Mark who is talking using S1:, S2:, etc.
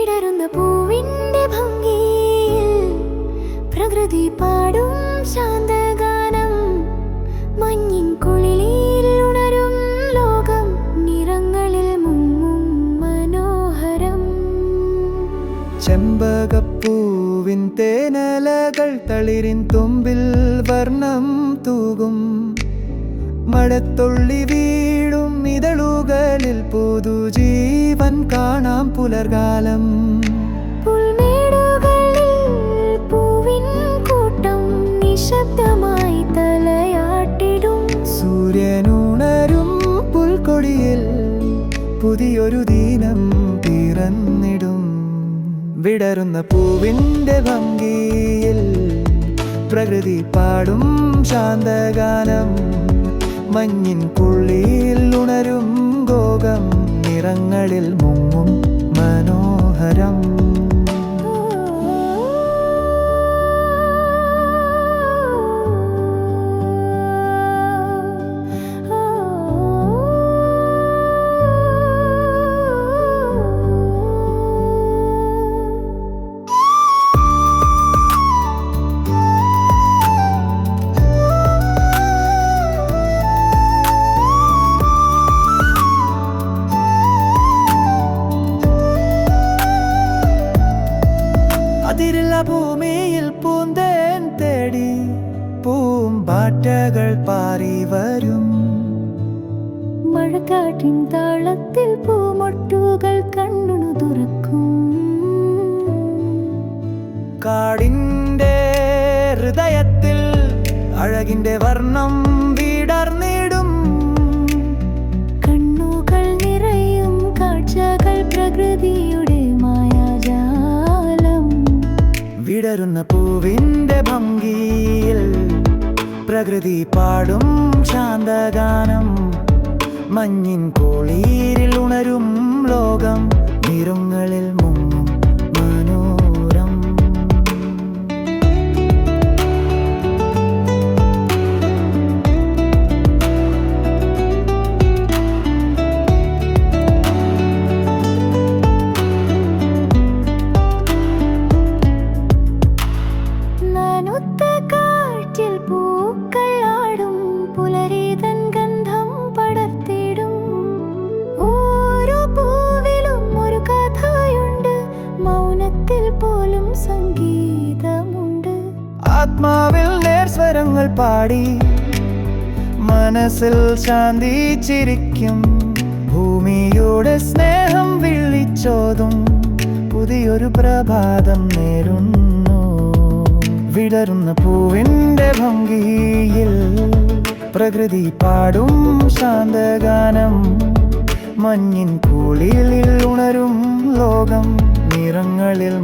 S1: വിടരുന്ന പൂവിന്റെ ഭംഗിയിൽ പ്രകൃതി പാടും ശാന്തഗാനം. മഞ്ഞിൻ കുളിരിൽ ഉണരും ലോകം, നിറങ്ങളിൽ മുങ്ങും മനോഹരം.
S2: ചെമ്പകപ്പൂവിൻ തേനലകൾ തളിരിൻ തുമ്പിൽ വർണ്ണം തൂകും. മഴത്തുള്ളി വീഴും ഇതളുകളിൽ പുതുജീവൻ കാണാം പുലർകാലം.
S1: പുൽമേടുകളിൽ പൂവിൻ കൂട്ടം നിശബ്ദമായി തലയാട്ടിടും.
S2: സൂര്യനുണരും പുൽക്കൊടിയിൽ പുതിയൊരു ദിനം പിറന്നിടും. വിടരുന്ന പൂവിന്റെ ഭംഗിയിൽ പ്രകൃതി പാടും ശാന്തഗാനം. മഞ്ഞിൻ കുളിരിൽ ഉണരും ലോകം, നിറങ്ങളിൽ മുങ്ങും മനോഹരം. അതിരില്ല ഭൂമിയിൽ പൂന്തേൻ തേടി പൂമ്പാറ്റകൾ പാറി വരും.
S1: മഴക്കാറ്റിൻ താളത്തിൽ പൂമൊട്ടുകൾ കണ്ണു തുറക്കും.
S2: കാടിന്റെ ഹൃദയത്തിൽ അഴകിന്റെ വർണ്ണം വിടർന്നിടും.
S1: കണ്ണുകൾ നിറയും കാഴ്ചകൾ പ്രകൃതിയുടെ മായാജാലം.
S2: വിടരുന്ന പൂവിന്റെ ഭംഗിയിൽ പ്രകൃതി പാടും ശാന്തഗാനം. മഞ്ഞിൻ കുളിരിൽ ഉണരും ലോകം, നിറങ്ങളിൽ മുങ്ങും മനോരം.
S1: നനുത്ത കാറ്റിൽ പൂക്കൾ ആടും, പുലരിതൻ ഗന്ധം പടർത്തിടും. ഓരോ പൂവിലും ഒരു കഥയുണ്ട്, മൗനത്തിൽ പോലും സംഗീതമുണ്ട്.
S2: ആത്മാവിൽ നേർസ്വരങ്ങൾ പാടി മനസ്സിൽ ശാന്തി ചിരിക്കും. ഭൂമിയുടെ സ്നേഹം വിളിച്ചോതും പുതിയൊരു പ്രഭാതം നേരുന്നു. വിടരുന്ന പൂവിന്റെ ഭംഗിയിൽ പ്രകൃതി പാടും ശാന്തഗാനം. മഞ്ഞിൻ കുളിരിൽ ഉണരും ലോകം, നിറങ്ങളിൽ